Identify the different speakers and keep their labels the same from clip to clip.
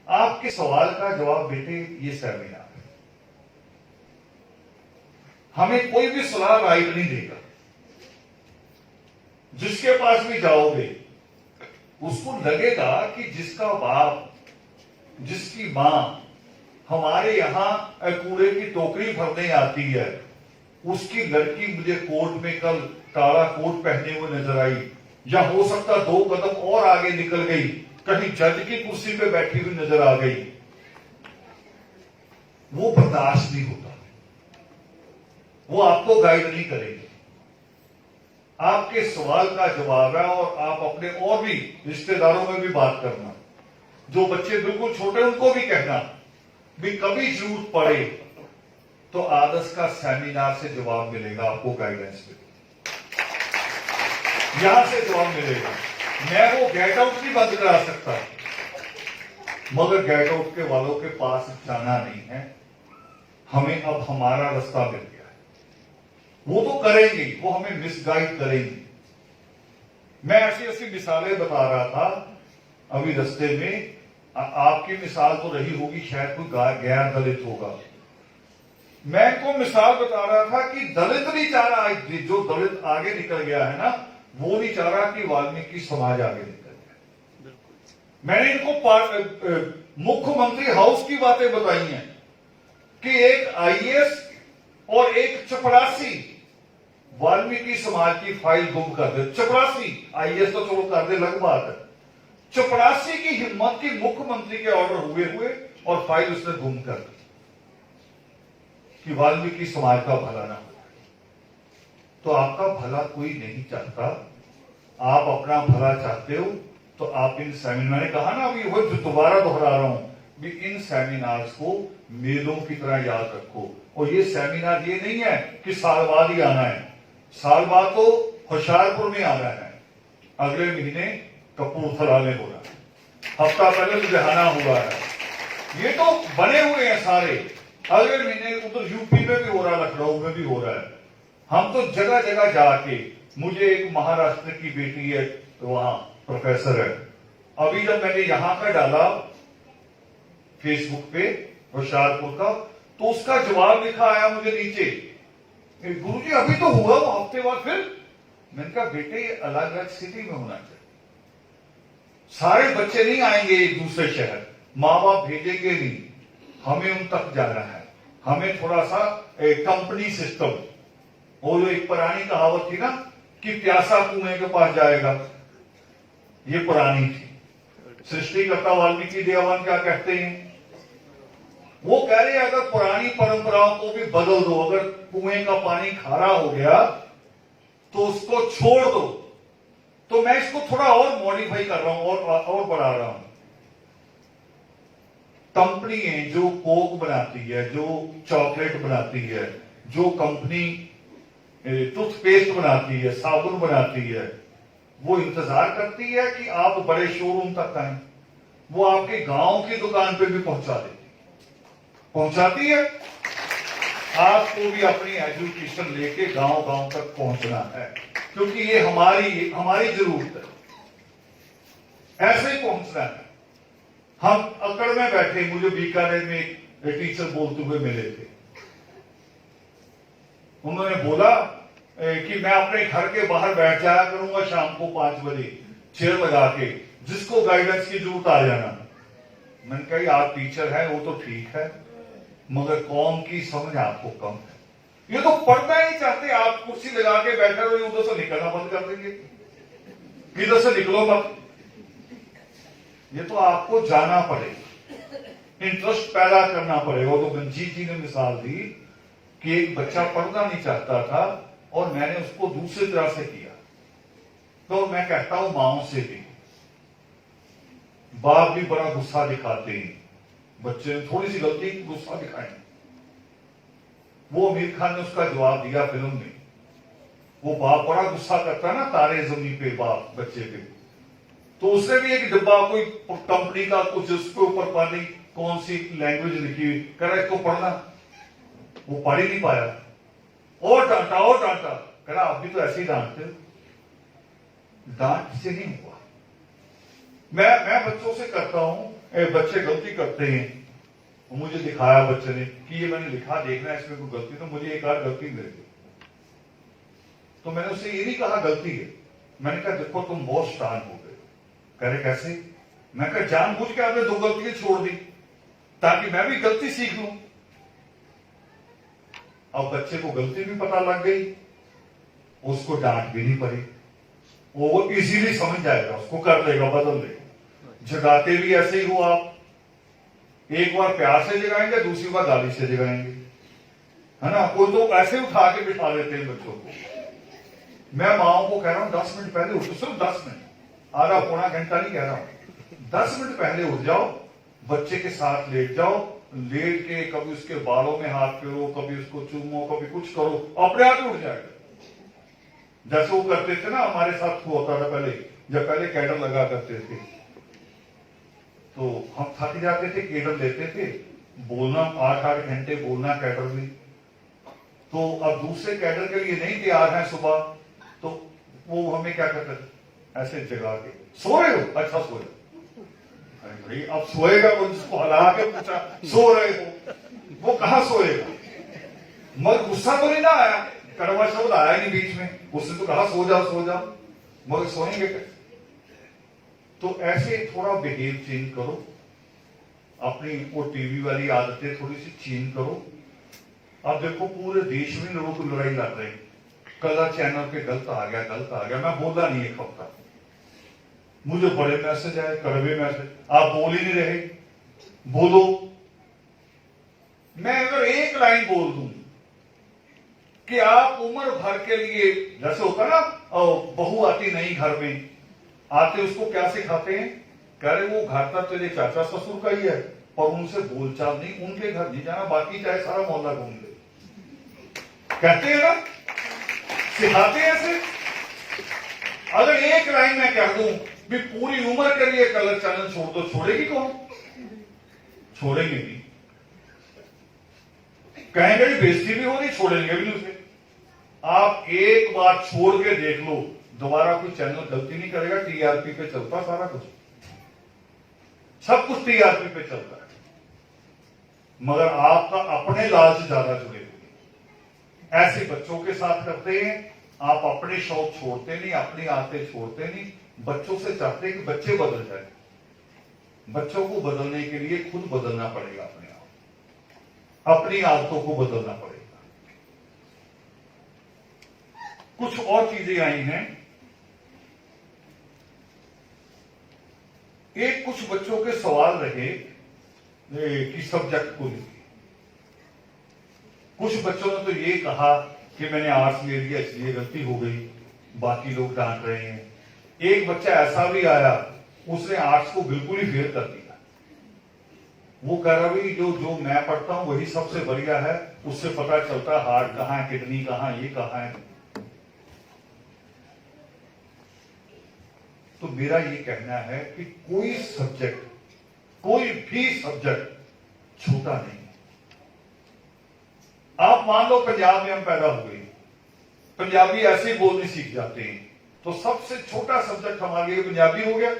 Speaker 1: आपके सवाल का जवाब बेटे ये सेमिनार है। हमें कोई भी सलाह राइट नहीं देगा। जिसके पास भी जाओगे उसको लगेगा कि जिसका बाप, जिसकी मां हमारे यहां कूड़े की टोकरी भरने आती है, उसकी लड़की मुझे कोर्ट में कल काला कोट पहने हुए नजर आई, या हो सकता 2 कदम और आगे निकल गई, कहीं जज की कुर्सी पे बैठी हुई नजर आ गई, वो बर्दाश्त नहीं होता। वो आपको गाइड नहीं करेंगे। आपके सवाल का जवाब है, और आप अपने और भी रिश्तेदारों में भी बात करना, जो बच्चे बिल्कुल छोटे उनको भी कहना भी कभी जरूरत पड़े तो आदर्श का सेमिनार से जवाब मिलेगा, आपको गाइडेंस मिलेगी, यहां से जवाब मिलेगा। मैं वो गेट आउट नहीं बंद करा सकता, मगर गेट आउट के वालों के पास जाना नहीं है। हमें अब हमारा रास्ता मिल गया है। वो तो करेंगे, वो हमें मिसगाइड करेंगे। मैं ऐसी ऐसी मिसालें बता रहा था अभी रास्ते में। आपकी मिसाल तो रही होगी, शायद कोई गैर दलित होगा। मैं को मिसाल बता रहा था कि दलित नहीं चाह रहा, जो दलित आगे निकल गया है ना, वो नहीं चाह रहा कि वाल्मीकि समाज आगे निकल जाए। मैंने इनको मुख्यमंत्री हाउस की बातें बताई हैं कि एक आईएएस और एक चपरासी वाल्मीकि समाज की फाइल गुम कर दे। चपरासी, आईएएस तो चलो कर दे, अलग बात है। चपरासी की हिम्मत की मुख्यमंत्री के ऑर्डर हुए और फाइल उसने गुम कर दी कि वाल्मीकि समाज का भला ना हो। तो आपका भला कोई नहीं चाहता, आप अपना भला चाहते हो तो आप इन सेमिनार, मैंने कहा ना अभी, वो दोबारा दोहरा रहा हूं भी, इन सेमिनार्स को मेलों की तरह याद रखो। और ये सेमिनार ये नहीं है कि साल बाद ही आना है, साल बाद तो होशियारपुर में आना है, अगले महीने कपूरथला में हो रहा है, हफ्ता पहले लुधियाना हुआ है, ये तो बने हुए हैं सारे। अगले महीने उधर यूपी में भी हो रहा है, लखनऊ में भी हो रहा है। हम तो जगह जगह जाके, मुझे एक महाराष्ट्र की बेटी है, वहां प्रोफेसर है, अभी जब मैंने यहां का डाला फेसबुक पे होशियारपुर का, तो उसका जवाब लिखा आया मुझे नीचे, गुरुजी अभी तो हुआ वो हफ्ते बाद फिर। मैंने कहा बेटे ये अलग अलग सिटी में होना चाहिए, सारे बच्चे नहीं आएंगे एक दूसरे शहर, मां बाप भेजेंगे नहीं, हमें उन तक जाना है। हमें थोड़ा सा कंपनी सिस्टम, वो जो एक पुरानी कहावत थी ना कि प्यासा कुएं के पास जाएगा, ये पुरानी थी। सृष्टिकर्ता वाल्मीकि देवान क्या कहते हैं, वो कह रहे हैं अगर पुरानी परंपराओं को भी बदल दो, अगर कुएं का पानी खारा हो गया तो उसको छोड़ दो। तो मैं इसको थोड़ा और मॉडिफाई कर रहा हूं और बढ़ा रहा हूं। कंपनी है जो कोक बनाती है, जो चॉकलेट बनाती है, जो कंपनी टूथपेस्ट बनाती है, साबुन बनाती है, वो इंतजार करती है कि आप बड़े शोरूम तक आए। वो आपके गांव की दुकान पे भी पहुंचाती है। आपको भी अपनी एजुकेशन लेके गांव गांव तक पहुंचना है, क्योंकि ये हमारी जरूरत है, ऐसे ही पहुंचना है। हम अकड़ में बैठे, मुझे बीकानेर में एक टीचर बोलते हुए मिले थे। उन्होंने बोला कि मैं अपने घर के बाहर बैठ जाया करूंगा शाम को 5 बजे चेयर लगा के, जिसको गाइडेंस की जरूरत आ जाना। मैंने कहा आप टीचर हैं वो तो ठीक है, मगर कौम की समझ आपको कम है। ये तो पढ़ना ही चाहते, आप कुर्सी लगा के बैठे रहो, उधर से निकलना बंद कर देंगे, इधर से निकलो मत। ये तो आपको जाना पड़ेगा, इंटरेस्ट पैदा करना पड़ेगा। तो गंजीत जी ने मिसाल दी कि एक बच्चा पढ़ना नहीं चाहता था और मैंने उसको दूसरी तरह से किया। तो मैं कहता हूं माओ से भी, बाप भी बड़ा गुस्सा दिखाते हैं, बच्चे ने थोड़ी सी गलती की गुस्सा दिखाएं। वो आमिर खान ने उसका जवाब दिया फिल्म में, वो बाप बड़ा गुस्सा करता है ना तारे जमीन पे बाप बच्चे पे, तो उसने भी एक डिब्बा कोई कंपनी का कुछ उसके ऊपर पानी कौन सी लैंग्वेज लिखी हुई, कह रहा इसको पढ़ना, वो पढ़ ही नहीं पाया, और डांटा, कह रहा आप भी तो ऐसे ही डांटते हो। डांट से नहीं हुआ, मैं बच्चों से करता हूं, बच्चे गलती करते हैं, मुझे दिखाया बच्चे ने कि ये मैंने लिखा, देखना है इसमें कोई गलती तो मुझे एक आध गलती मिल गई, तो मैंने उससे ये नहीं कहा गलती है, मैंने कहा देखो तुम बहुत स्ट्रांग हो गए। कह रहे कैसे? मैं कहा जानबूझ के आपने 2 गलतियां छोड़ दी ताकि मैं भी गलती सीख लूं। अब बच्चे को गलती भी पता लग गई, उसको डांट भी नहीं पड़ी, वो इजीली समझ जाएगा, उसको कर लेगा, बदल लेगा। जगाते भी ऐसे ही हो आप, एक बार प्यार से जगाएंगे, दूसरी बार गाली से जगाएंगे, है ना। कोई तो ऐसे उठा के बिठा देते हैं बच्चों को। मैं माओ को कह रहा हूं 10 मिनट पहले उठो, सिर्फ 10 मिनट, आधा पौना घंटा नहीं कह रहा हूं, 10 मिनट पहले उठ जाओ, बच्चे के साथ लेट जाओ, लेट के कभी उसके बालों में हाथ फेरो, कभी उसको चूमो, कभी कुछ करो, अपने आप ही उठ जाएगा। जैसे वो करते थे ना, हमारे साथ होता था पहले, जब पहले कैडर लगा करते थे तो हम थक जाते थे, कैडर लेते थे, बोलना 8-8 घंटे बोलना कैडर में, तो अब दूसरे कैडर के लिए नहीं तैयार है सुबह, तो वो हमें क्या करते थे, ऐसे जगा के, सो रहे हो? अच्छा सो रहे हो। अरे भाई अब सोएगा वो, जिसको हला के पूछा सो रहे हो, वो कहां सोएगा? मगर गुस्सा तो नहीं ना आया, कड़वा शब्द आया नहीं बीच में, उसने तो कहा सो जाओ, मगर सोएंगे कैसे? तो ऐसे थोड़ा बिहेव चेंज करो, अपनी वो टीवी वाली आदतें थोड़ी सी चेंज करो। अब देखो पूरे देश में लोग लड़ाई लड़ रहे हैं, कलर चैनल पे गलत आ गया, मैं बोला नहीं एक हफ्ता, मुझे बड़े मैसेज आए, कड़वे मैसेज, आप बोल ही नहीं रहे, बोलो। मैं अगर एक लाइन बोल दूं कि आप उम्र भर के लिए, जैसे होता ना बहू आती नहीं घर में, आते उसको क्या सिखाते हैं, कह रहे वो घर तक तेरे चाचा ससुर का ही है, पर उनसे बोलचाल नहीं, उनके घर नहीं जाना, बाकी चाहे सारा मोहल्ला घूम ले, कहते हैं ना, सिखाते हैं ऐसे। अगर एक लाइन में कह दूं भी पूरी उम्र के लिए कलर चैनल छोड़ दो, छोड़ेगी कौन? छोड़ेंगे नहीं, कहेंगे बेइज्जती भी हो रही, छोड़ेंगे भी नहीं उसे। आप एक बार छोड़ के देख लो, दोबारा कोई चैनल गलती नहीं करेगा, टीआरपी पे चलता सारा कुछ, सब कुछ टीआरपी पे चलता है, मगर आपका अपने लालच ज्यादा जुड़े हुए। ऐसे बच्चों के साथ करते हैं, आप अपने शौक छोड़ते नहीं, अपनी आदतें छोड़ते नहीं, बच्चों से चाहते हैं कि बच्चे बदल जाए। बच्चों को बदलने के लिए खुद बदलना पड़ेगा, अपने आप, अपनी आदतों को बदलना पड़ेगा। कुछ और चीजें आई हैं, एक कुछ बच्चों के सवाल रहे कि सब्जेक्ट को लेकर, कुछ बच्चों ने तो ये कहा कि मैंने आर्ट्स ले लिया इसलिए गलती हो गई, बाकी लोग डांट रहे हैं। एक बच्चा ऐसा भी आया, उसने आर्ट्स को बिल्कुल ही फेल कर दिया, वो कह रहा भाई जो मैं पढ़ता हूं वही सबसे बढ़िया है, उससे पता चलता है हार्ट कहां है, किडनी कहां, ये कहां है। तो मेरा ये कहना है कि कोई सब्जेक्ट, कोई भी सब्जेक्ट छोटा नहीं है। आप मान लो पंजाब में हम पैदा हो गए, पंजाबी ऐसे ही बोलने सीख जाते हैं, तो सबसे छोटा सब्जेक्ट हमारे लिए पंजाबी हो गया,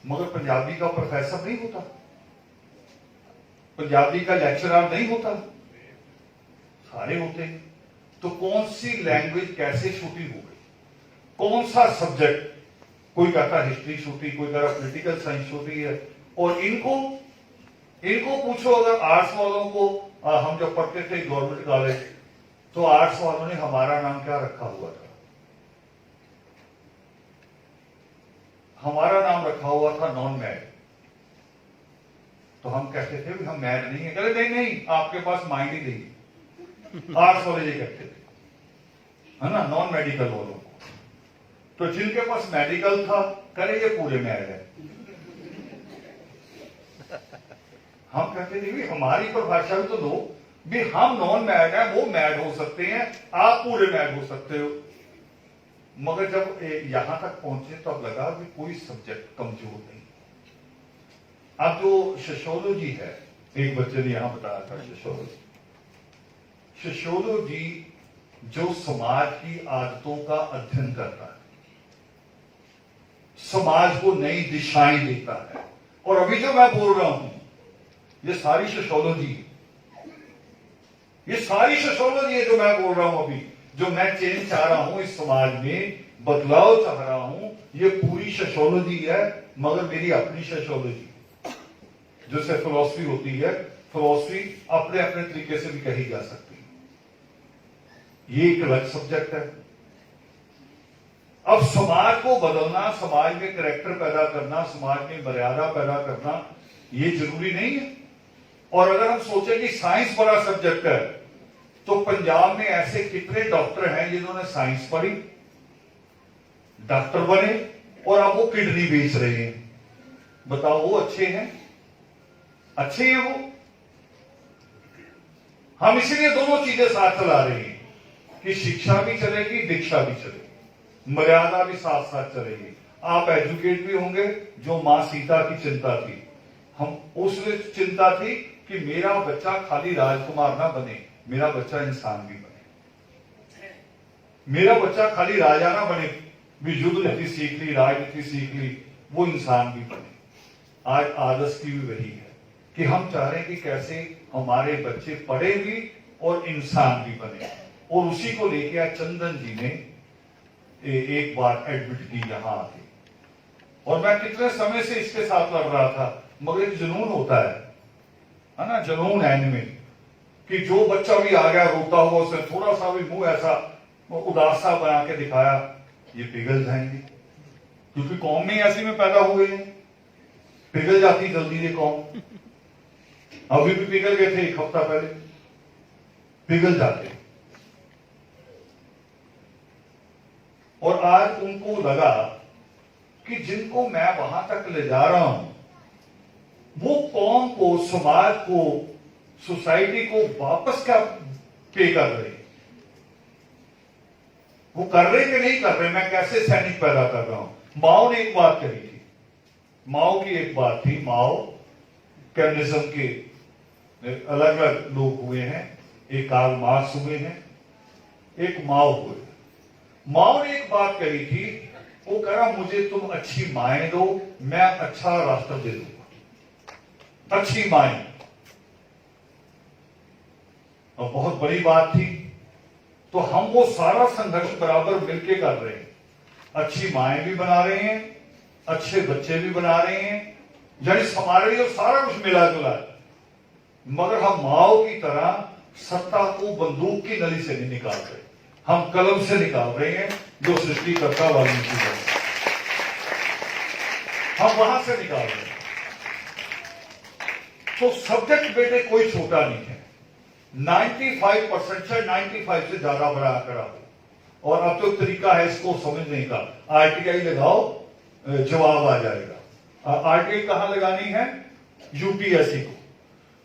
Speaker 1: मगर पंजाबी का प्रोफेसर नहीं होता, पंजाबी का लेक्चरर नहीं होता, सारे होते हैं। तो कौन सी लैंग्वेज कैसे छोटी हो गई? कौन सा सब्जेक्ट, कोई कहता हिस्ट्री छोटी, कोई कह रहा पॉलिटिकल साइंस छोटी है। और इनको पूछो, अगर आर्ट्स वालों को, हम जब पढ़ते थे गवर्नमेंट कॉलेज, तो आर्ट्स वालों ने हमारा नाम क्या रखा हुआ था? हमारा नाम रखा हुआ था नॉन मैड। तो हम कहते थे हम मैड नहीं है, कहते नहीं आपके पास माइंड ही नहीं। आर्ट्स वाले ये कहते थे, है ना, नॉन मेडिकल वालों को। तो जिनके पास मेडिकल था, करे ये पूरे मैड है। हम कहते थे भी हमारी परिभाषा भी तो दो, भी हम नॉन मैड है, वो मैड हो सकते हैं, आप पूरे मैड हो सकते हो। मगर जब यहां तक पहुंचे तो अब लगा कि कोई सब्जेक्ट कमजोर नहीं। अब जो सोशियोलॉजी है, एक बच्चे ने यहां बताया था सोशियोलॉजी जो समाज की आदतों का अध्ययन करता है, समाज को नई दिशाएं देता है। और अभी जो मैं बोल रहा हूं, ये सारी सोशियोलॉजी है, ये सारी सोशियोलॉजी है जो मैं बोल रहा हूं अभी, जो मैं चेंज चाह रहा हूं इस समाज में, बदलाव चाह रहा हूं, ये पूरी सोशियोलॉजी है, मगर मेरी अपनी सोशियोलॉजी, जैसे फिलॉसफी होती है, फिलॉसफी अपने अपने तरीके से भी कही जा सकती है, ये एक अलग सब्जेक्ट है। अब समाज को बदलना, समाज में कैरेक्टर पैदा करना, समाज में मर्यादा पैदा करना, ये जरूरी नहीं है। और अगर हम सोचें कि साइंस बड़ा सब्जेक्ट है, तो पंजाब में ऐसे कितने डॉक्टर हैं जिन्होंने साइंस पढ़ी, डॉक्टर बने, और अब वो किडनी बेच रहे हैं। बताओ, वो अच्छे हैं? अच्छे हैं वो? हम इसीलिए दोनों चीजें साथ चला रहे हैं कि शिक्षा भी चलेगी, दीक्षा भी चलेगी, मर्यादा भी साथ साथ चलेगी। आप एजुकेट भी होंगे, जो मां सीता की चिंता थी, हम उस चिंता थी कि मेरा बच्चा खाली राजकुमार ना बने, मेरा बच्चा इंसान भी बने, मेरा बच्चा खाली राजा ना बने, भी युद्ध नीति सीख ली, राजनीति सीख ली, वो इंसान भी बने। आज आदर्श की भी वही है कि हम चाह रहे हैं कि कैसे हमारे बच्चे पढ़े भी और इंसान भी बने। और उसी को लेके आज चंदन जी ने एक बार एडमिट की यहां आके, और मैं कितने समय से इसके साथ लड़ रहा था, मगर एक जुनून होता है ना, जुनून है इनमें कि जो बच्चा भी आ गया रोता हुआ, उसने थोड़ा सा भी मुंह ऐसा उदास सा बना के दिखाया, ये पिघल जाएंगे, क्योंकि कौम में ऐसी में पैदा हुए हैं, पिघल जाती जल्दी ये कौम। अभी भी पिघल गए थे, एक हफ्ता पहले पिघल जाते। और आज उनको लगा कि जिनको मैं वहां तक ले जा रहा हूं, वो कौम को, समाज को, सोसाइटी को वापस क्या पे कर रहे, वो कर रहे कि नहीं कर रहे, मैं कैसे सैनिक पैदा कर रहा हूं। माओ ने एक बात कही थी, माओ की एक बात थी, माओ कम्युनिज्म के अलग अलग लोग हुए हैं, एक कार्ल मार्क्स हुए हैं, एक माओ हुए। माओ ने एक बात कही थी, वो कह रहा मुझे तुम अच्छी माएं दो, मैं अच्छा राष्ट्र दे दूंगा, अच्छी माएं। और बहुत बड़ी बात थी। तो हम वो सारा संघर्ष बराबर मिलकर कर रहे हैं, अच्छी माएं भी बना रहे हैं, अच्छे बच्चे भी बना रहे हैं, यानी हमारे लिए सारा कुछ मिला जुला है। मगर हम माओ की तरह सत्ता को बंदूक की नली से नहीं निकाल रहे, हम कलम से निकाल रहे हैं, जो सृष्टिकर्ता वाल्मीकि है, हम वहां से निकाल रहे हैं। तो सब्जेक्ट बेटे कोई छोटा नहीं है, 95% से 95 से ज्यादा बड़ा आंकड़ा हो। और अब तो तरीका है इसको समझने का, आरटीआई लगाओ, जवाब आ जाएगा। आरटीआई कहां लगानी है? यूपीएससी को,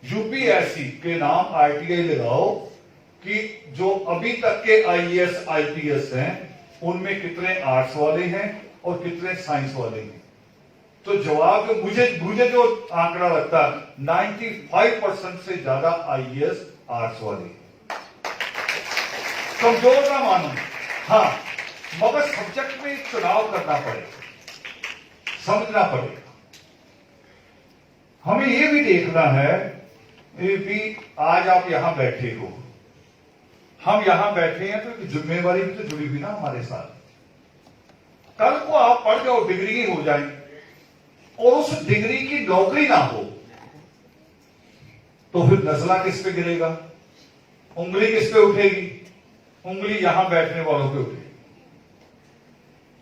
Speaker 1: यूपीएससी के नाम आरटीआई लगाओ कि जो अभी तक के आईएएस आईपीएस हैं, उनमें कितने आर्ट्स वाले हैं और कितने साइंस वाले हैं। तो जवाब मुझे जो आंकड़ा लगता है, 95% से ज्यादा आईएएस आर्ट्स वाले। कमजोर ना मानो, हाँ, मगर सब्जेक्ट में चुनाव करना पड़ेगा, समझना पड़ेगा। हमें यह भी देखना है कि आज आप यहां बैठे हो, हम यहां बैठे हैं, तो जिम्मेवारी भी तो जुड़ी हुई ना हमारे साथ। कल को आप पढ़ जाओ, डिग्री हो जाए, और उस डिग्री की नौकरी ना हो, तो फिर नजला किस पे गिरेगा, उंगली किस पे उठेगी? उंगली यहां बैठने वालों पे उठेगी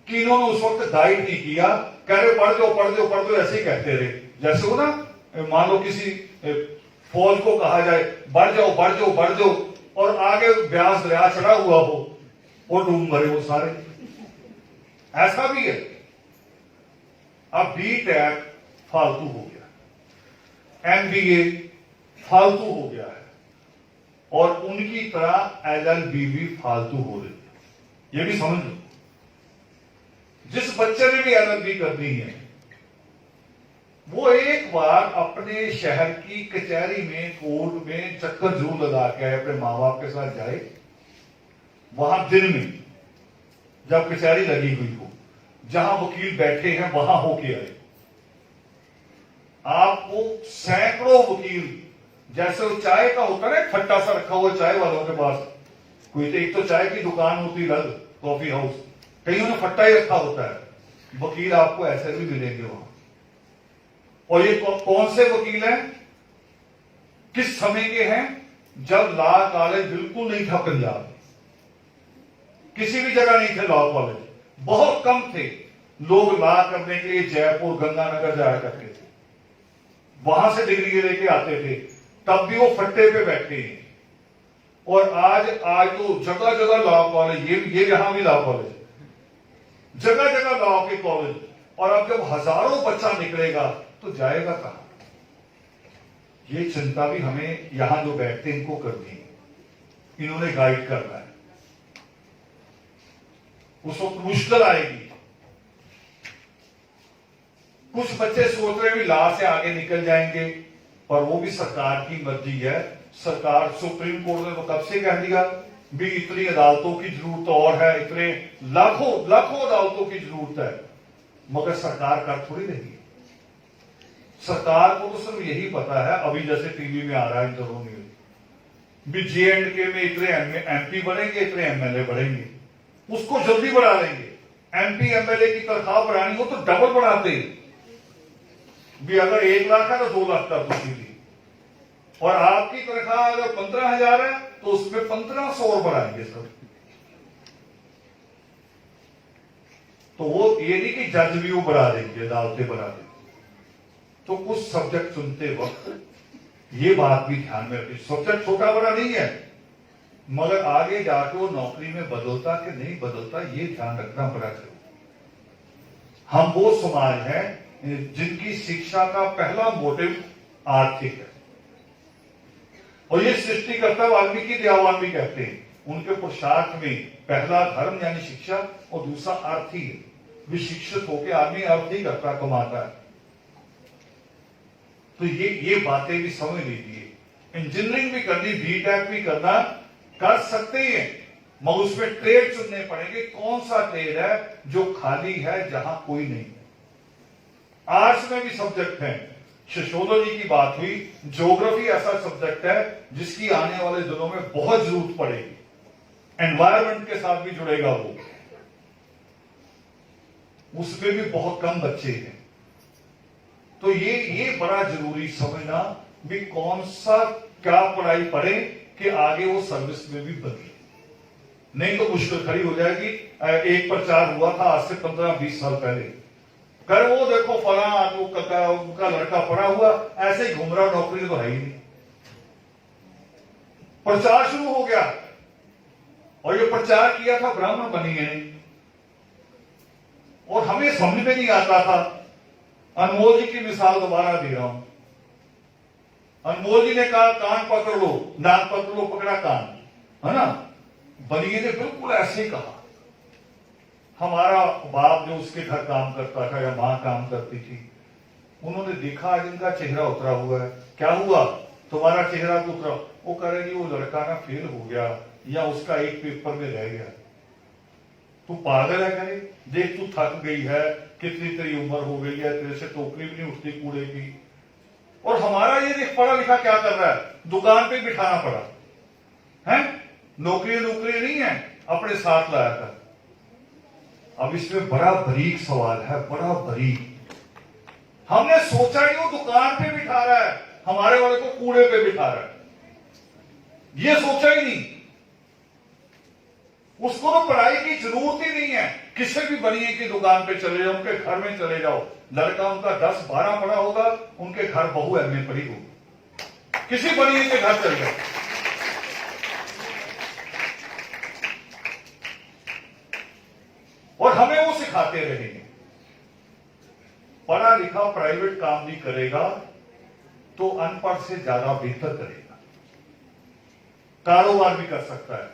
Speaker 1: कि इन्होंने उस वक्त गाइड नहीं किया, कह रहे पढ़ दो पढ़ दो पढ़ दो, ऐसे ही कहते रहे। जैसे हो ना, मान लो किसी फौज को कहा जाए बढ़ जाओ बढ़ जाओ बढ़ जाओ, और आगे ब्यास दरिया चढ़ा हुआ हो और डूब मरे वो सारे, ऐसा भी है। अब बीटेक फालतू हो गया, एमबीए फालतू हो गया है, और उनकी तरह एलएलबी भी फालतू हो रही है। ये भी समझ लो, जिस बच्चे ने भी एलएलबी करनी है, वो एक बार अपने शहर की कचहरी में, कोर्ट में चक्कर जरूर लगा के अपने मां बाप के साथ जाए, वहां दिन में जब कचहरी लगी हुई हो, जहां वकील बैठे हैं वहां होके आए। आपको सैकड़ों वकील, जैसे वो चाय का होता है ना, एक फट्टा सा रखा हुआ चाय वालों के पास, कोई तो एक तो चाय की दुकान होती अलग, कॉफी हाउस, कहीं उन्हें फट्टा ही रखा होता है, वकील आपको ऐसे भी मिलेंगे वहां। और ये कौन से वकील हैं, किस समय के हैं? जब लॉ कॉलेज बिल्कुल नहीं था पंजाब में, किसी भी जगह नहीं थे लॉ कॉलेज, बहुत कम थे। लोग लॉ करने के लिए जयपुर गंगानगर जाया करते थे, वहां से डिग्री लेके आते थे, तब भी वो फट्टे पे बैठे हैं। और आज तो जगह जगह लॉ कॉलेज, ये यहां भी लॉ कॉलेज, जगह जगह लॉ के कॉलेज। और अब जब हजारों बच्चा निकलेगा तो जाएगा कहां? ये चिंता भी हमें यहां जो बैठते हैं इनको करनी है, इन्होंने गाइड करना है। उस वक्त मुश्किल आएगी। कुछ बच्चे सोच रहे भी लॉ से आगे निकल जाएंगे, पर वो भी सरकार की मर्जी है। सरकार, सुप्रीम कोर्ट ने तो कब से कह दिया भी इतनी अदालतों की जरूरत और है, इतने लाखों अदालतों की जरूरत है, मगर सरकार कर थोड़ी रही है। सरकार को तो सिर्फ यही पता है, अभी जैसे टीवी में आ रहा है इंटरव्यू में भी J&K में इतने MP बढ़ेंगे, इतने MLA बढ़ेंगे, उसको जल्दी बढ़ा लेंगे। MP MLA की तनख्वाह बढ़ानी हो तो डबल बढ़ाते भी, अगर 1 लाख है तो 2 लाख कर दो सीधी। और आपकी तनख्वाह अगर 15,000 है तो उसमें 1500 और बढ़ाएंगे सब। तो वो ये नहीं कि जज भी वो बढ़ा देंगे, अदालतें बढ़ा देंगे। तो कुछ सब्जेक्ट चुनते वक्त ये बात भी ध्यान में रखिए, सब्जेक्ट छोटा बड़ा नहीं है, मगर आगे जाके वो नौकरी में बदलता कि नहीं बदलता, ये ध्यान रखना बड़ा जरूरी। हम वो समाज है जिनकी शिक्षा का पहला मोटिव आर्थिक है, और ये सृष्टिकर्ता वाल्मीकि दयावान भी कहते हैं, उनके पुरुषार्थ में पहला धर्म यानी शिक्षा और दूसरा अर्थ ही है। विशिक्षित होकर आदमी अर्थ ही करता, कमाता है। तो ये बातें भी समझ लीजिए। इंजीनियरिंग भी करनी, BTech भी करना कर सकते हैं, मगर उसमें ट्रेड चुनने पड़ेंगे। कौन सा ट्रेड है जो खाली है, जहां कोई नहीं है। आर्ट्स में भी सब्जेक्ट है, सोशियोलॉजी की बात हुई, ज्योग्राफी ऐसा सब्जेक्ट है जिसकी आने वाले दिनों में बहुत जरूरत पड़ेगी। एनवायरमेंट के साथ भी जुड़ेगा वो, उसमें भी बहुत कम बच्चे हैं। तो ये बड़ा जरूरी समझना भी कौन सा क्या पढ़ाई पढ़े कि आगे वो सर्विस में भी बदले, नहीं तो मुश्किल खड़ी हो जाएगी। एक प्रचार हुआ था आज से 15-20 साल पहले, कर वो देखो फला उनका लड़का पढ़ा हुआ ऐसे ही घूम रहा, नौकरी तो है ही नहीं। प्रचार शुरू हो गया, और ये प्रचार किया था ब्राह्मण बनी है नहीं, और हमें समझ में नहीं आता था। अनमोल जी की मिसाल दोबारा दे रहा हूं। अनमोल जी ने कहा कान पकड़ लो, नाक पकड़ लो, पकड़ा कान, है ना। बनिए ने बिल्कुल ऐसे ही कहा। हमारा बाप जो उसके घर काम करता था या मां काम करती थी, उन्होंने देखा आज इनका चेहरा उतरा हुआ है। क्या हुआ तुम्हारा चेहरा तो उतरा? वो कह रहे वो लड़का ना फेल हो गया या उसका एक पेपर में रह गया। तू पागल है, करे देख तू थक गई है, कितनी तेरी उम्र हो गई है, तेरे से टोकरी भी नहीं उठती कूड़े की। और हमारा ये देख पढ़ा लिखा क्या कर रहा है, दुकान पे बिठाना पड़ा है, नौकरी नहीं है, अपने साथ लाया था। अब इसमें बड़ा बारीक सवाल है, बड़ा बारीक। हमने सोचा ही वो दुकान पे बिठा रहा है, हमारे वाले को कूड़े पे बिठा रहा है, ये सोचा ही नहीं। उसको तो पढ़ाई की जरूरत ही नहीं है। किसी भी बनिए की दुकान पे चले जाओ, उनके घर में चले जाओ, लड़का उनका 10-12 पढ़ा होगा, उनके घर बहू MA पढ़ी होगी। किसी बनिए के घर चले जाओ, और हमें वो सिखाते रहेंगे। पढ़ा लिखा प्राइवेट काम भी करेगा तो अनपढ़ से ज्यादा बेहतर करेगा, कारोबार भी कर सकता है।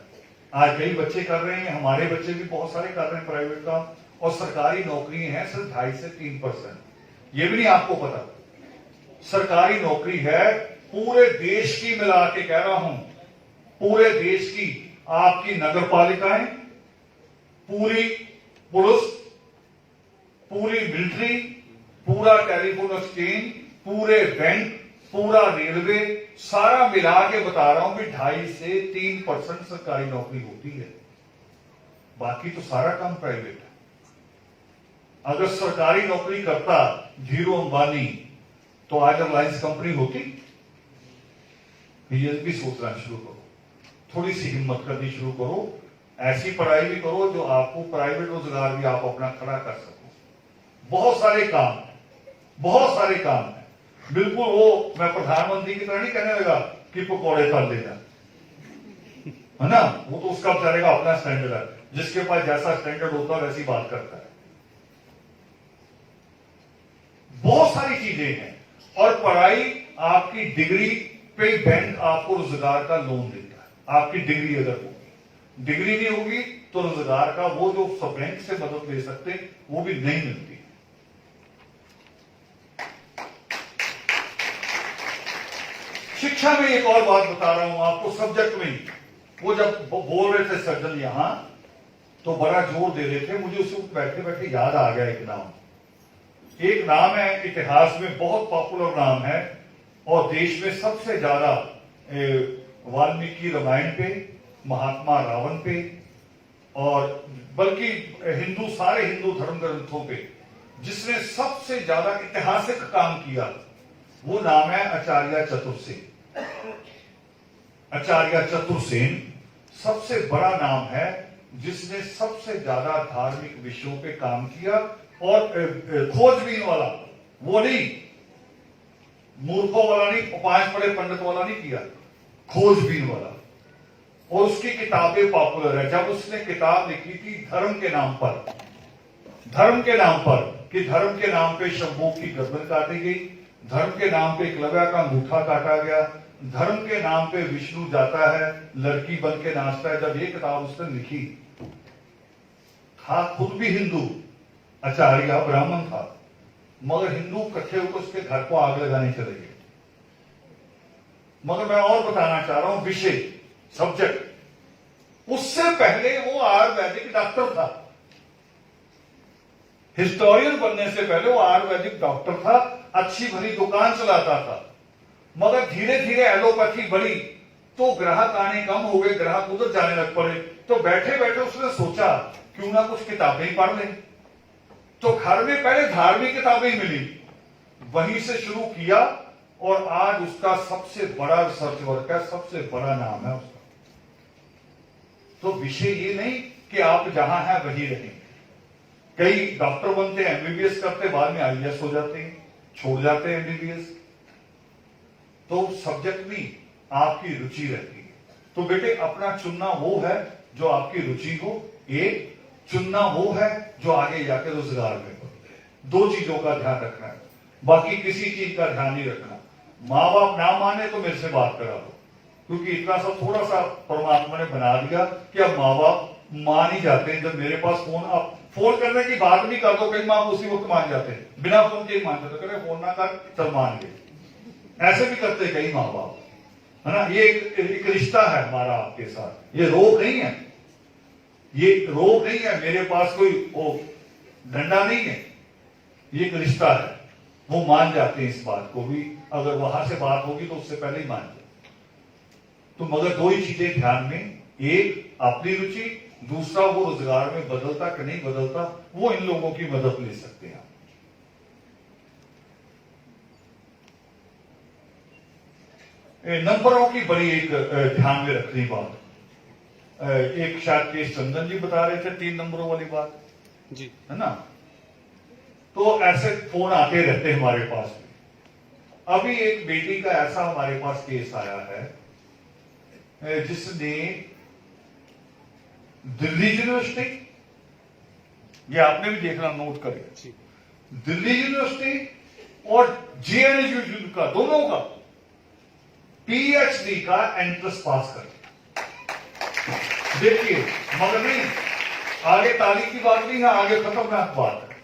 Speaker 1: आज कई बच्चे कर रहे हैं, हमारे बच्चे भी बहुत सारे कर रहे हैं प्राइवेट काम, और सरकारी नौकरी है सिर्फ 2.5 से 3%। ये भी नहीं आपको पता, सरकारी नौकरी है पूरे देश की, मिला के कह रहा हूं, पूरे देश की। आपकी नगर पालिकाएं, पूरी पुलिस, पूरी मिलिट्री, पूरा टेलीफोन एक्सचेंज, पूरे बैंक, पूरा रेलवे, सारा मिला के बता रहा हूं कि 2.5 से 3% सरकारी नौकरी होती है, बाकी तो सारा काम प्राइवेट है। अगर सरकारी नौकरी करता धीरू अंबानी तो आज रिलायंस कंपनी होती। ये भी सोचना शुरू करो, थोड़ी सी हिम्मत करनी शुरू करो, ऐसी पढ़ाई भी करो जो आपको प्राइवेट रोजगार भी आप अपना खड़ा कर सको। बहुत सारे काम है, बहुत सारे काम है। बिल्कुल वो मैं प्रधानमंत्री की तरह नहीं कहने लगा कि पकौड़े तल लेना, है ना, वो तो उसका बेचारे का अपना स्टैंडर्ड है, जिसके पास जैसा स्टैंडर्ड होता है वैसी बात करता है। बहुत सारी चीजें हैं, और पढ़ाई आपकी डिग्री पे बैंक आपको रोजगार का लोन देता है। आपकी डिग्री अगर होगी, डिग्री नहीं होगी तो रोजगार का वो जो सब बैंक से मदद ले सकते वो भी नहीं मिलती। शिक्षा में एक और बात बता रहा हूं आपको, सब्जेक्ट में वो जब बोल रहे थे सज्जन यहां तो बड़ा जोर दे रहे थे, मुझे उस वक्त बैठे बैठे याद आ गया एक नाम है, इतिहास में बहुत पॉपुलर नाम है, और देश में सबसे ज्यादा वाल्मीकि रामायण पे, महात्मा रावण पे, और बल्कि सारे हिंदू धर्म ग्रंथों पे जिसने सबसे ज्यादा ऐतिहासिक काम किया वो नाम है आचार्य चतुर्सेन। आचार्य चतुर्सेन सबसे बड़ा नाम है जिसने सबसे ज्यादा धार्मिक विषयों पे काम किया, और खोजबीन वाला, वो नहीं मूर्खों वाला नहीं, 5 पढ़े पंडित वाला नहीं किया, खोजबीन वाला। और उसकी किताबें पॉपुलर है। जब उसने किताब लिखी थी धर्म के नाम पर, धर्म के नाम पर, कि धर्म के नाम पे शंभू की गर्दन काटी गई, धर्म के नाम पे एकलव्य का अंगूठा काटा गया, धर्म के नाम पे विष्णु जाता है लड़की बन के नाचता है। जब ये किताब उसने लिखी, था खुद भी हिंदू, आचार्य ब्राह्मण था, मगर हिंदू इकट्ठे होकर उसके घर को आग लगाने चले गए। मगर मैं और बताना चाह रहा हूं विषय, सब्जेक्ट, उससे पहले वो आयुर्वेदिक डॉक्टर था। हिस्टोरियन बनने से पहले वो आयुर्वेदिक डॉक्टर था, अच्छी भली दुकान चलाता था। मगर धीरे धीरे एलोपैथी बढ़ी तो ग्राहक आने कम हो गए, ग्राहक उधर जाने लग पड़े। तो बैठे बैठे उसने सोचा क्यों ना कुछ किताबें पढ़ लें। तो घर में पहले धार्मिक किताबें मिली, वहीं से शुरू किया, और आज उसका सबसे बड़ा रिसर्च वर्क है, सबसे बड़ा नाम है उसका। तो विषय ये नहीं कि आप जहां हैं वहीं रहें। कई डॉक्टर बनते हैं, एमबीबीएस करते, बाद में आईएएस हो जाते हैं, छोड़ जाते हैं एमबीबीएस। तो सब्जेक्ट नहीं, आपकी रुचि रहती है। तो बेटे अपना चुनना वो है जो आपकी रुचि हो, एक चुनना वो है जो आगे जाकर रोजगार में हो। 2 चीजों का ध्यान रखना है, बाकी किसी चीज का ध्यान नहीं रखना। माँ बाप ना माने तो मेरे से बात करा दो, क्योंकि इतना सा थोड़ा सा परमात्मा ने बना दिया कि अब माँ बाप मान ही जाते हैं। जब मेरे पास फोन, आप फोन करने की बात नहीं कर दो, कई माँ उसी वक्त मान जाते हैं, बिना फोन के ही मान जाते, कह फोन ना कर चल मान गए। ऐसे भी करते कई माँ बाप, है ना। ये एक रिश्ता है हमारा आपके साथ, ये रोग नहीं है, ये रोग नहीं है। मेरे पास कोई वो डंडा नहीं है, ये एक रिश्ता है। वो मान जाते हैं इस बात को भी, अगर वहां से बात होगी तो उससे पहले ही मान जाते। तो मगर 2 ही चीजें ध्यान में, एक अपनी रुचि, दूसरा वो रोजगार में बदलता कि नहीं बदलता, वो इन लोगों की मदद ले सकते हैं। नंबरों की बड़ी एक ध्यान में रखनी बात, एक शायद केस चंदन जी बता रहे थे 3 नंबरों वाली बात
Speaker 2: जी,
Speaker 1: है ना। तो ऐसे फोन आते रहते हैं हमारे पास भी। अभी एक बेटी का ऐसा हमारे पास केस आया है जिसने दिल्ली यूनिवर्सिटी, ये आपने भी देखना नोट करें, दिल्ली यूनिवर्सिटी और जेएनयू का, दोनों का पीएचडी का एंट्रेंस पास कर। देखिए, मगर नहीं, आगे तारीख की बात नहीं है, आगे खतरनाक बात है।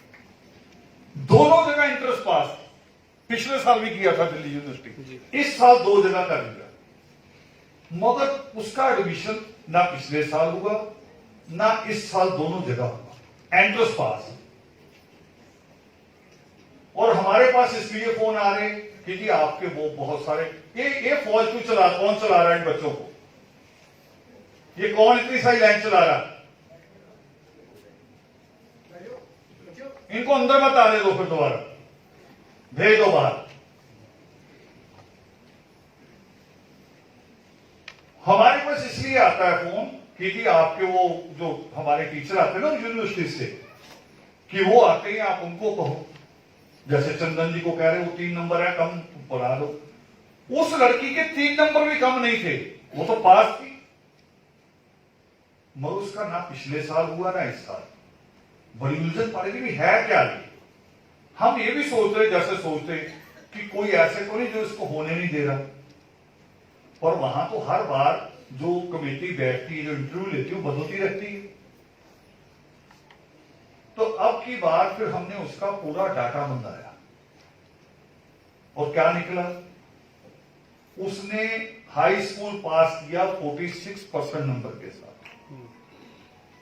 Speaker 1: दोनों जगह एंट्रेंस पास, पिछले साल भी किया था दिल्ली यूनिवर्सिटी, इस साल 2 जगह कर लिया। मगर उसका एडमिशन ना पिछले साल हुआ ना इस साल, दोनों जगह हुआ एंट्रेंस पास। हमारे पास इसलिए फोन आ रहे कि जी आपके वो बहुत सारे ये फौज कौन चला रहा है इन बच्चों को, ये कौन इतनी सारी लाइन चला रहा है, इनको अंदर मत आने दो, फिर दोबारा भेज दो बाहर। हमारे पास इसलिए आता है फोन कि जी आपके वो जो हमारे टीचर आते हैं ना यूनिवर्सिटी से, कि वो आते हैं, आप उनको कहो, जैसे चंदन जी को कह रहे वो 3 नंबर है कम पढ़ा दो। उस लड़की के 3 नंबर भी कम नहीं थे, वो तो पास थी, मगर उसका ना पिछले साल हुआ ना इस साल। बड़ी उलझन पड़ेगी भी है क्या ये। हम ये भी सोच रहे जैसे सोचते कि कोई ऐसे तो नहीं जो इसको होने नहीं दे रहा, और वहां तो हर बार जो कमेटी बैठती है, जो इंटरव्यू लेती है, वो बदलती रहती है। तो अब की बार फिर हमने उसका पूरा डाटा मंगाया और क्या निकला, उसने हाई स्कूल पास किया 46% नंबर के साथ।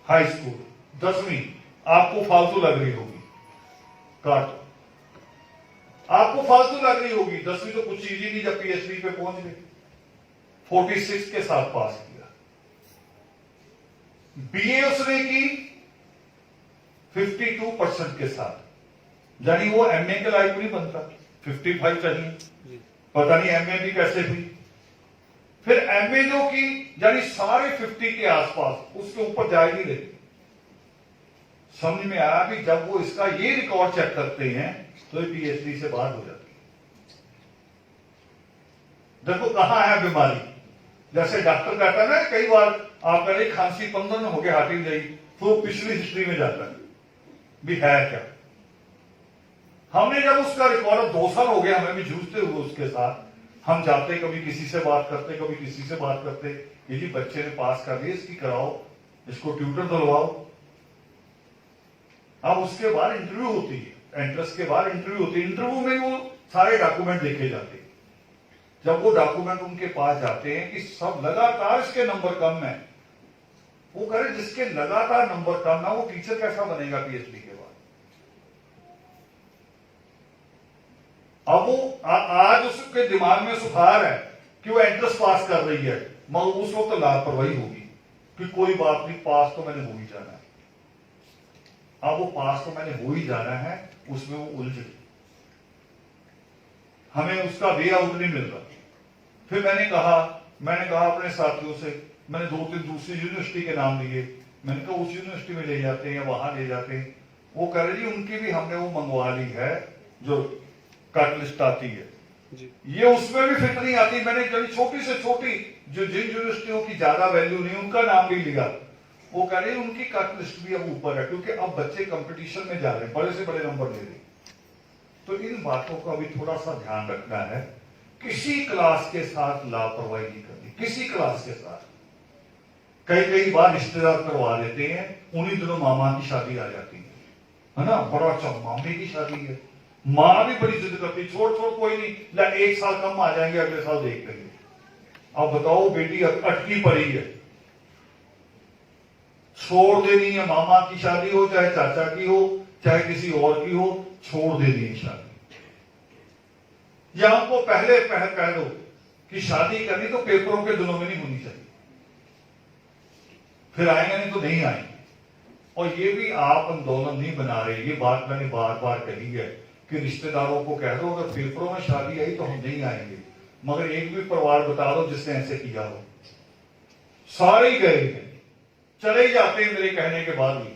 Speaker 1: हाई स्कूल 10वीं आपको फालतू लग रही होगी, काटो, आपको फालतू लग रही होगी, 10वीं तो कुछ चीज ही नहीं, जब पीएचडी पे पहुंच गए 46 के साथ पास किया। बीए उसने की 52% के साथ, यानी वो एमए के लायक नहीं बनता, 55 चाहिए, पता नहीं एमए भी कैसे हुई। फिर एमए जो की यानी सारे 50 के आसपास, उसके ऊपर जा ही नहीं रही। समझ में आया कि जब वो इसका ये रिकॉर्ड चेक करते हैं तो ये पीएचडी से बाहर हो जाती है। देखो कहां है बीमारी, जैसे डॉक्टर कहता है ना कई बार आप कह रहे खांसी 15 में होके हाथ ही गई, तो पिछली हिस्ट्री में जाता है भी है क्या। हमने जब उसका रिकॉर्ड 2 साल हो गया हमें भी जूझते हुए उसके साथ, हम जाते कभी किसी से बात करते, कभी किसी से बात करते, ये जी बच्चे ने पास कर दिया, इसकी कराओ, इसको ट्यूटर दिलवाओ। अब उसके बाद इंटरव्यू होती है, एंट्रेंस के बाद इंटरव्यू होती है, इंटरव्यू में वो सारे डॉक्यूमेंट देखे जाते हैं। जब वो डॉक्यूमेंट उनके पास जाते हैं कि सब लगातार इसके नंबर कम है, वो कह रहे जिसके लगातार नंबर कम ना, वो टीचर कैसा बनेगा पीएचडी के बाद। अब वो आज उसके दिमाग में सुधार है कि वो एंट्रेंस पास कर रही है, मगर उस वक्त लापरवाही होगी कि कोई बात नहीं, पास तो मैंने हो ही जाना है। अब वो पास तो मैंने हो ही जाना है, उसमें वो उलझ गई, हमें उसका वे आउट नहीं मिल रहा। फिर मैंने कहा अपने साथियों से, मैंने 2-3 दूसरी यूनिवर्सिटी के नाम लिए, मैंने कहा उस यूनिवर्सिटी में ले जाते हैं या वहां ले जाते हैं। वो कह रहे जी उनकी भी हमने वो मंगवा ली है, जो कट लिस्ट आती है जी। ये उसमें भी फिट नहीं आती। मैंने जब छोटी से छोटी जो जिन यूनिवर्सिटियों की ज्यादा वैल्यू नहीं, उनका नाम भी लिया। वो कह रहे उनकी कट लिस्ट भी अब ऊपर है, क्योंकि अब बच्चे कंपटीशन में जा रहे हैं, बड़े से बड़े नंबर ले रहे हैं। तो इन बातों का भी थोड़ा सा ध्यान रखना है। किसी क्लास के साथ लापरवाही नहीं करनी, किसी क्लास के साथ। कई बार रिश्तेदार करवा लेते हैं, उन्हीं दिनों मामा की शादी आ जाती है ना, बड़ा अच्छा मामे की शादी है, मां भी बड़ी जिद करती, छोड़ कोई नहीं, 1 साल कम आ जाएंगे, अगले साल देख लेंगे। अब बताओ बेटी अटकी पड़ी है, छोड़ देनी है, मामा की शादी हो चाहे चाचा की हो चाहे किसी और की हो, छोड़ देनी है शादी। या हमको पहले कह दो कि शादी करनी तो पेपरों के दिनों में नहीं होनी चाहिए, फिर आएंगे नहीं तो नहीं आएंगे। और ये भी आप आंदोलन नहीं बना रहे, ये बात मैंने बार बार कही है कि रिश्तेदारों को कह दो अगर पेपरों में शादी आई तो हम नहीं आएंगे, मगर एक भी परिवार बता दो जिसने ऐसे किया हो। सारे ही गए हैं, चले ही जाते हैं मेरे कहने के बाद भी,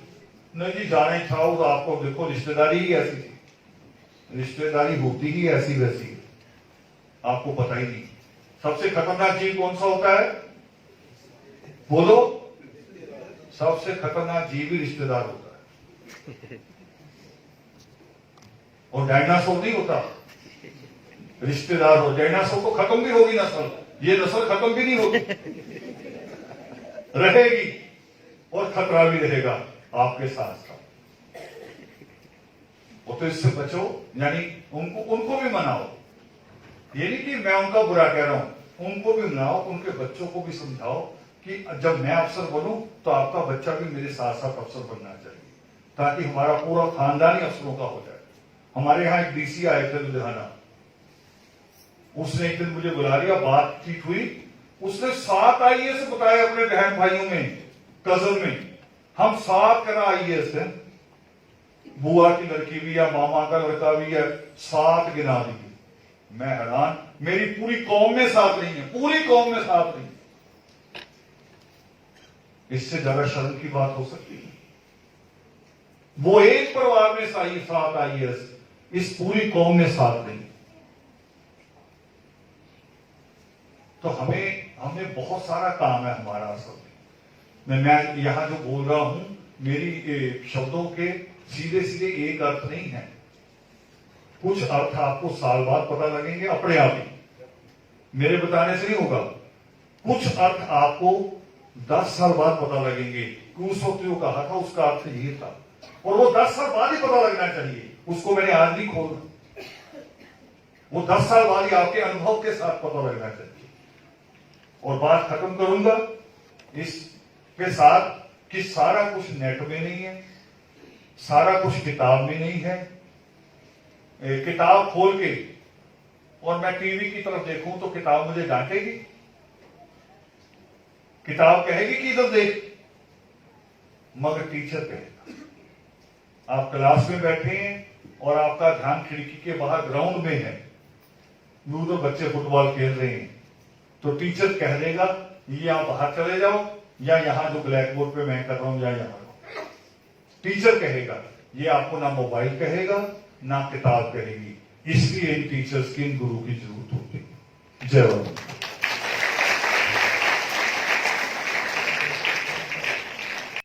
Speaker 1: नहीं जी जाना ही था, और आपको देखो रिश्तेदारी ही ऐसी थी, रिश्तेदारी होती ही ऐसी वैसी है, आपको पता ही नहीं। सबसे खतरनाक जीव कौन सा होता है, बोलो? सबसे खतरनाक जीव ही रिश्तेदार होता है, और डायनासोर नहीं होता, रिश्तेदार हो। डायनासोर तो खत्म भी होगी नस्ल, ये नस्ल खत्म भी नहीं होगी, रहेगी और खतरा भी रहेगा आपके साथ साथ। वो तो इससे बचो, यानी उनको भी मनाओ। ये नहीं कि मैं उनका बुरा कह रहा हूं, उनको भी मनाओ, उनके बच्चों को भी समझाओ कि जब मैं अफसर बनूं तो आपका बच्चा भी मेरे साथ साथ अफसर बनना चाहिए, ताकि हमारा पूरा खानदान ही अफसरों का हो जाए। हमारे यहाँ एक डीसी आए थे लुधियाना, उसने एक दिन मुझे बुला लिया, बातचीत हुई, उसने 7 आईएएस बताए अपने बहन भाइयों में, कजन में। हम 7 करा आईएएस हैं, बुआ की लड़की भी है, मामा का लड़का भी है, 7 गिना दिए। मैं हैरान, मेरी पूरी कौम में 7 नहीं है, पूरी कौम में 7 नहीं। इससे ज्यादा शर्म की बात हो सकती है? वो एक परिवार में 7 आईएएस, इस पूरी कौम में 7 नहीं। तो हमें बहुत सारा काम है हमारा। असल में मैं यहां जो बोल रहा हूं, मेरी शब्दों के सीधे सीधे एक अर्थ नहीं है। कुछ अर्थ आपको साल बाद पता लगेंगे अपने आप ही, मेरे बताने से नहीं होगा। कुछ अर्थ आपको 10 साल बाद पता लगेंगे कि उस वक्त जो कहा था उसका अर्थ ये था, और वो 10 साल बाद ही पता लगना चाहिए, उसको मैंने आज नहीं खोला। वो 10 साल बाद ही आपके अनुभव के साथ पता लगना चाहिए। और बात खत्म करूंगा इसके साथ कि सारा कुछ नेट में नहीं है, सारा कुछ किताब में नहीं है। किताब खोल के और मैं टीवी की तरफ देखूं तो किताब मुझे डांटेगी, किताब कहेगी कि इधर देख, मगर टीचर कहेगा। आप क्लास में बैठे हैं और आपका ध्यान खिड़की के बाहर ग्राउंड में है, यूं तो बच्चे फुटबॉल खेल रहे हैं, तो टीचर कह देगा ये आप बाहर चले जाओ, या यहां जो ब्लैक बोर्ड पे मैं कर रहा हूं या यहां। टीचर कहेगा, ये आपको ना मोबाइल कहेगा ना किताब कहेगी। इसलिए इन टीचर्स की, इन गुरु की जरूरत होती है। जय वंदे।